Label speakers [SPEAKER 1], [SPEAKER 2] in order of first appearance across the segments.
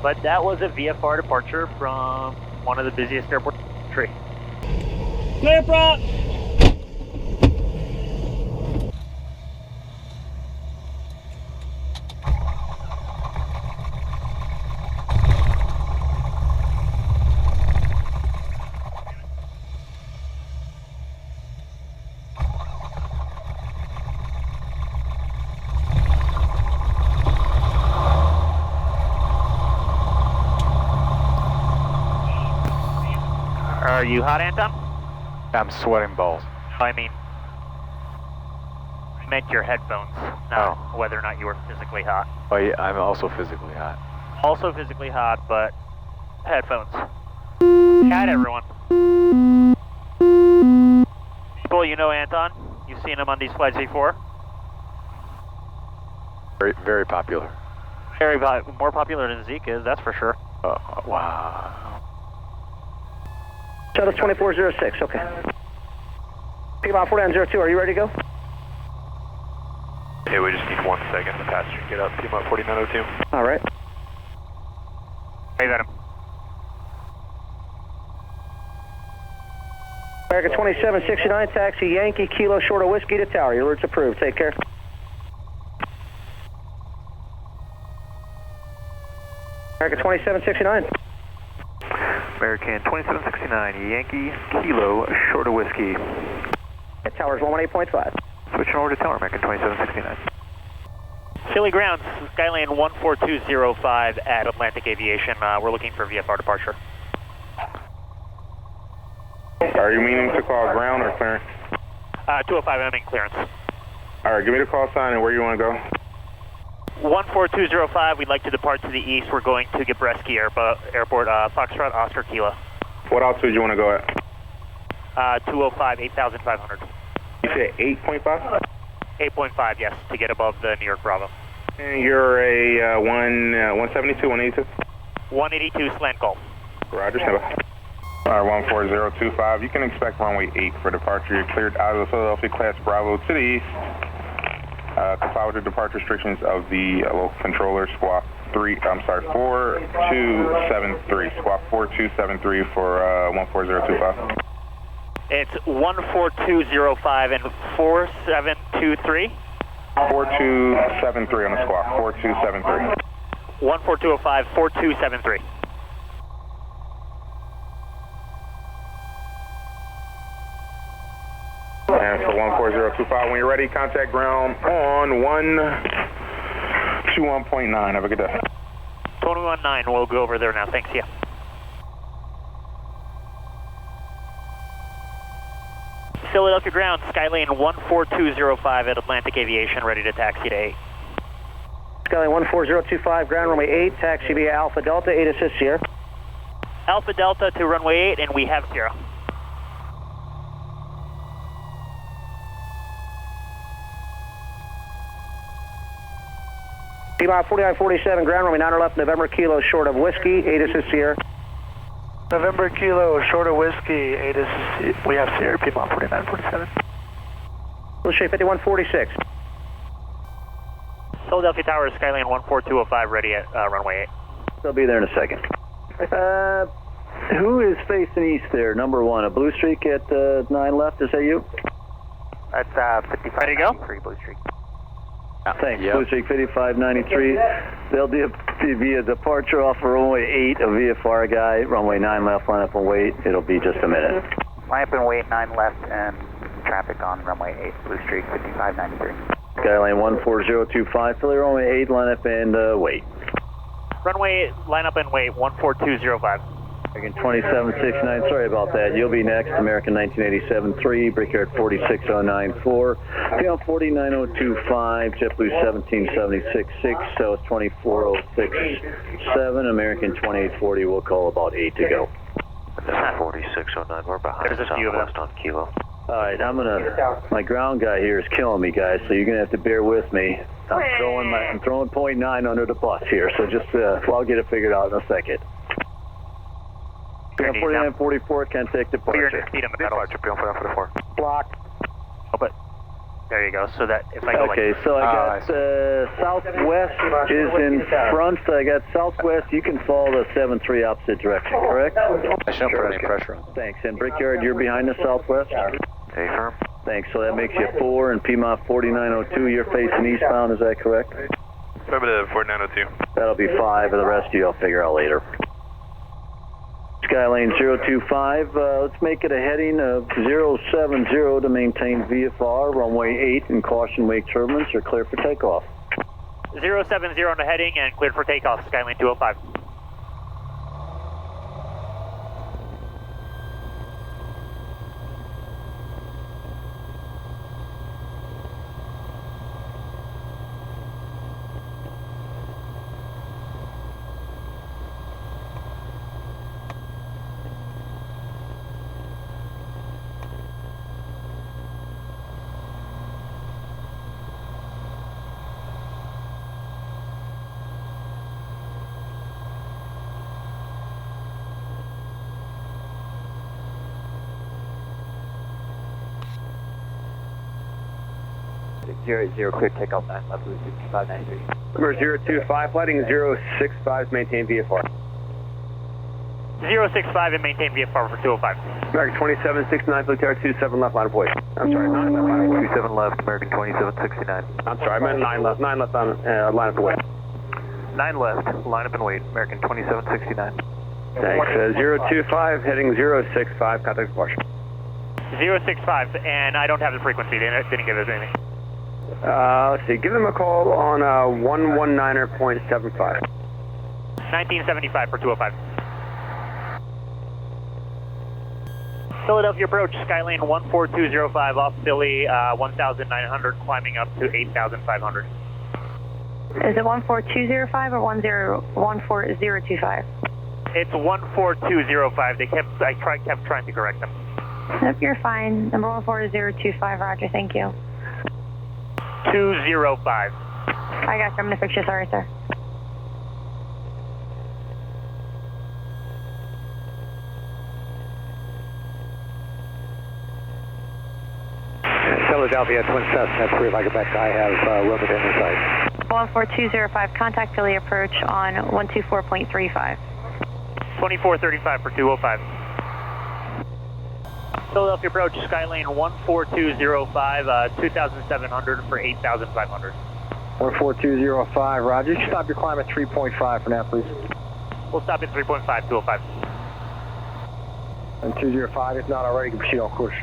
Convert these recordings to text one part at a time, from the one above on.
[SPEAKER 1] but that was a VFR departure from one of the busiest airports in the country.
[SPEAKER 2] Clear front!
[SPEAKER 1] Are you hot, Anton?
[SPEAKER 3] I'm sweating balls.
[SPEAKER 1] I mean, I meant your headphones, not whether or not you were physically hot.
[SPEAKER 3] Oh yeah, I'm also physically hot.
[SPEAKER 1] Also physically hot, but headphones. Hi, everyone. People, you know Anton. You've seen him on these flights before.
[SPEAKER 3] Very, very popular.
[SPEAKER 1] More popular than Zeke is, that's for sure.
[SPEAKER 3] Wow.
[SPEAKER 4] Shuttle 2406, okay. P-Mile 4902, are you ready to go?
[SPEAKER 5] Hey, we just need 1 second. The passenger get up. P-Mile 4902.
[SPEAKER 4] All right.
[SPEAKER 1] Hey, got him.
[SPEAKER 4] American 2769, taxi Yankee Kilo Short of Whiskey to Tower. Your alert's approved. Take care. American 2769.
[SPEAKER 5] American 2769, Yankee Kilo Short of Whiskey.
[SPEAKER 4] Tower's 118.5.
[SPEAKER 5] Switching over to Tower, American 2769.
[SPEAKER 1] Philly grounds, Skyline 14205 at Atlantic Aviation. We're looking for VFR departure.
[SPEAKER 6] Are you meaning to call ground or clearance?
[SPEAKER 1] 205, I'm in clearance.
[SPEAKER 6] Alright, give me the call sign and where you want to go.
[SPEAKER 1] 14205, we'd like to depart to the east. We're going to Gabreski Airport, Foxtrot, Oscar, Kilo.
[SPEAKER 6] What altitude you want to go at?
[SPEAKER 1] 205, 8,500.
[SPEAKER 6] You said 8.5?
[SPEAKER 1] 8.5, yes, to get above the New York Bravo.
[SPEAKER 6] And you're a 172, 182?
[SPEAKER 1] 182 slant call.
[SPEAKER 6] Roger, stand by. Alright, 14025, you can expect runway 8 for departure. You're cleared out of the Philadelphia class Bravo to the east. Comply with the departure restrictions of the local controller, squawk 4273, squawk 4273 for 14025.
[SPEAKER 1] It's 14205 and 4723.
[SPEAKER 6] 4273 on the squawk, 4273.
[SPEAKER 1] 14205, 4273.
[SPEAKER 6] And for 14025, when you're ready, contact ground on 121.9. Have a good day.
[SPEAKER 1] 219, we'll go over there now. Thanks, yeah. Philadelphia ground, Skylane 14205 at Atlantic Aviation, ready to taxi to 8.
[SPEAKER 4] Skyline 14025, ground runway 8, taxi via Alpha Delta, 8 assist Sierra.
[SPEAKER 1] Alpha Delta to runway 8, and we have 0.
[SPEAKER 4] P-Mile 4947, ground runway 9 or left, November Kilo Short of Whiskey, 8 assist Sierra.
[SPEAKER 5] November Kilo Short of Whiskey, 8 is, we have Sierra, P-Mile 4947.
[SPEAKER 4] Blue Shape 5146.
[SPEAKER 1] Philadelphia Tower, Skyline 14205, ready at runway 8.
[SPEAKER 7] They'll be there in a second. Who is facing east there? Number 1, a blue streak at 9 left, is that you?
[SPEAKER 1] That's 55. Ready to go? Blue Streak.
[SPEAKER 7] Thanks, yep. Blue Streak 5593. There'll be a departure off of runway 8, a VFR guy, runway 9 left, line up and wait. It'll be just a minute.
[SPEAKER 8] Line up and wait, 9 left, and traffic on runway 8, Blue Streak 5593.
[SPEAKER 7] Skyline 14025, Philly runway 8, line up and wait.
[SPEAKER 1] Runway 8, line up and wait, 14205.
[SPEAKER 7] American 2769, sorry about that. You'll be next, American 1987-3, Brickyard 46094, PL 49025, JetBlue 17766, so it's 24067, American 2840, we'll call about 8 to go.
[SPEAKER 5] 4609, we're behind.
[SPEAKER 1] There's a few of them.
[SPEAKER 5] On Kilo.
[SPEAKER 7] Alright, my ground guy here is killing me, guys, so you're going to have to bear with me. I'm throwing .9 under the bus here, so just, I'll get it figured out in a second. 4944, can take departure.
[SPEAKER 1] Speed in the middle.
[SPEAKER 5] Departure, 4944.
[SPEAKER 1] Block. Oh, but There you go. So that if I go
[SPEAKER 7] Okay,
[SPEAKER 1] like...
[SPEAKER 7] so I got southwest is in front. I got southwest. You can follow the 7-3 opposite direction, correct?
[SPEAKER 3] I shouldn't put any pressure on them.
[SPEAKER 7] Thanks. And Brickyard, you're behind the southwest?
[SPEAKER 8] Stay firm.
[SPEAKER 7] Thanks. So that makes you 4, and PMOF 4902, you're facing eastbound, is that correct?
[SPEAKER 6] Affirmative, 4902.
[SPEAKER 7] That'll be 5, and the rest of you I'll figure out later. Skylane 025, let's make it a heading of 070 to maintain VFR, runway 8 and caution wake turbulence are clear for takeoff.
[SPEAKER 1] 070 on the heading and cleared for takeoff, Skylane 205.
[SPEAKER 8] Zero clear takeoff 9 left, 593.
[SPEAKER 4] Number 025, flighting 065, maintain VFR.
[SPEAKER 1] 065 and maintain VFR for 205.
[SPEAKER 4] American 2769, flight tower 27 left, line of voice. I'm sorry, 9 left, line of voice.
[SPEAKER 8] 27 left, American 2769.
[SPEAKER 4] I'm sorry, I meant 9 left on line of the way.
[SPEAKER 8] 9 left, line up and wait, American 2769.
[SPEAKER 4] Thanks. 025, heading 065, contact departure.
[SPEAKER 1] 065, and I don't have the frequency. They didn't give us anything.
[SPEAKER 4] Let's see, give them a call on 119.75.
[SPEAKER 1] 1975 for 205. Philadelphia approach, Skylane 14205 off Philly, 1,900, climbing up to 8,500.
[SPEAKER 9] Is it 14205 or 14025?
[SPEAKER 1] It's 14205. I kept trying to correct them.
[SPEAKER 9] Nope, you're fine. Number 14025, roger, thank you.
[SPEAKER 1] 205.
[SPEAKER 9] I got you, I'm going to fix you, sorry, sir.
[SPEAKER 4] Philadelphia, Twin Cessna, 3, like back, I have room at any site.
[SPEAKER 9] 14205, contact Philly approach on 124.35.
[SPEAKER 1] 2435 for 205. Philadelphia approach, Skylane 14205, 2,700 for 8,500.
[SPEAKER 4] 14205, roger. You stop your climb at 3.5 for now, please.
[SPEAKER 1] We'll stop at 3.5, 205.
[SPEAKER 4] And 205, if not already, you can proceed on course.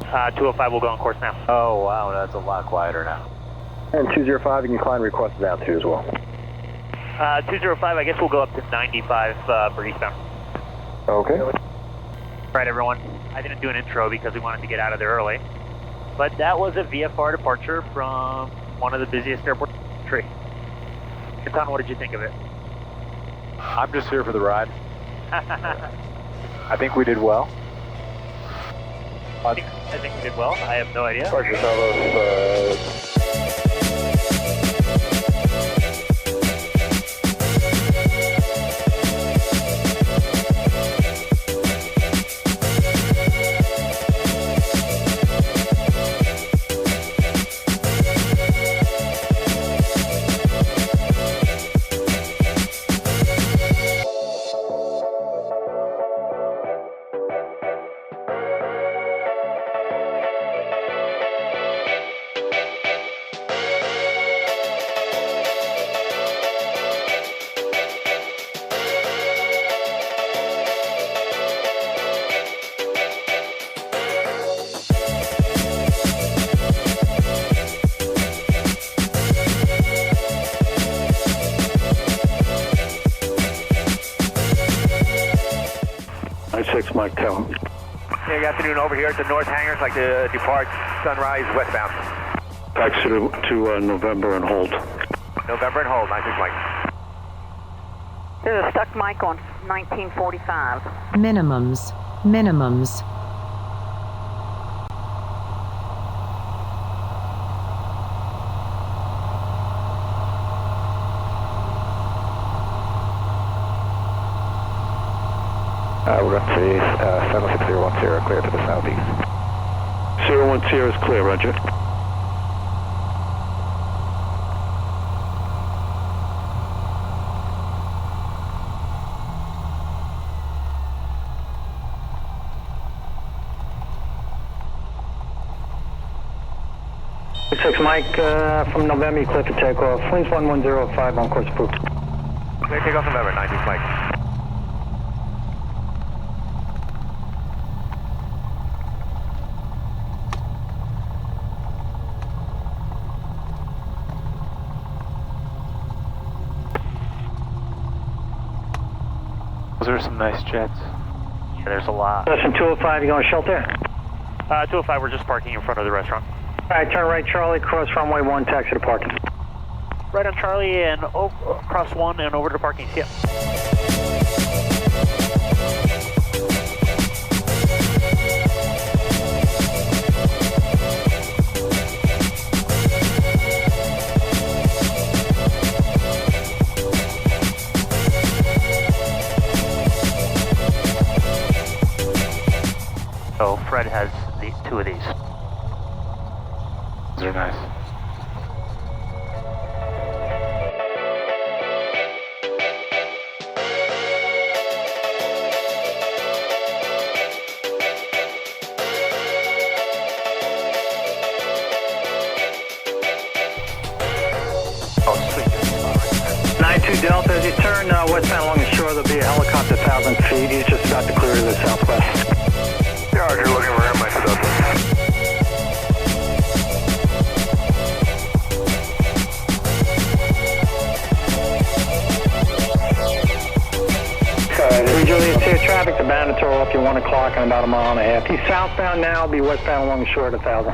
[SPEAKER 1] 205 will go on course now.
[SPEAKER 3] Oh, wow, that's a lot quieter now.
[SPEAKER 4] And 205, you can climb request of altitude as well.
[SPEAKER 1] 205, I guess we'll go up to 95 for eastbound.
[SPEAKER 4] Okay.
[SPEAKER 1] Right, everyone. I didn't do an intro because we wanted to get out of there early. But that was a VFR departure from one of the busiest airports in the country. Anton, what did you think of it?
[SPEAKER 3] I'm just here for the ride. I think we did well.
[SPEAKER 1] I think we did well. I have no idea.
[SPEAKER 4] Mike, tell him.
[SPEAKER 10] Hey, good afternoon. Over here at the north hangars, like to depart Sunrise westbound.
[SPEAKER 4] Taxi to November and hold.
[SPEAKER 10] November and hold, 96 Mike.
[SPEAKER 11] There's a stuck mic on 1945.
[SPEAKER 12] Minimums. Minimums.
[SPEAKER 3] We're going to see 76010 clear to the southeast.
[SPEAKER 4] 010 is clear, roger. 26 Mike from November, you clear for takeoff. Winds 1105 on course approved.
[SPEAKER 10] Clear takeoff November, 96 Mike.
[SPEAKER 3] Those are some nice jets.
[SPEAKER 1] Yeah, there's a lot.
[SPEAKER 4] Listen, 205, you going to shelter?
[SPEAKER 1] 205, we're just parking in front of the restaurant.
[SPEAKER 4] All right, turn right, Charlie, cross runway 1, taxi to parking.
[SPEAKER 1] Right on Charlie and across 1 and over to parking. Yeah. So Fred has two of these.
[SPEAKER 3] Those are nice.
[SPEAKER 1] Oh, sweet.
[SPEAKER 4] 92 Delta, as you turn westbound along the shore, there'll be a helicopter 1,000 feet. He's just about to clear to the southwest.
[SPEAKER 10] Roger, looking for him, Mike Delta.
[SPEAKER 4] Julius here, traffic to Banator up to 1 o'clock in about a mile and a half. He's southbound now, be westbound along the shore at 1,000.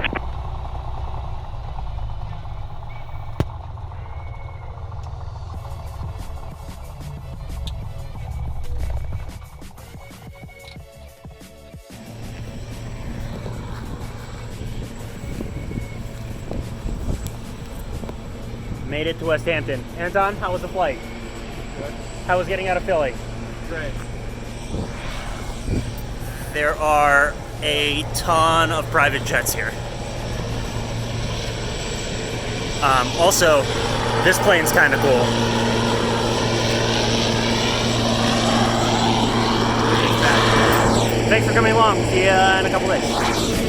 [SPEAKER 2] Made it to Westhampton. Anton, how was the flight? Good. How was getting out of Philly?
[SPEAKER 13] Great. There are a ton of private jets here. Also, this plane's kind of cool. Thanks for coming along. See you in a couple days.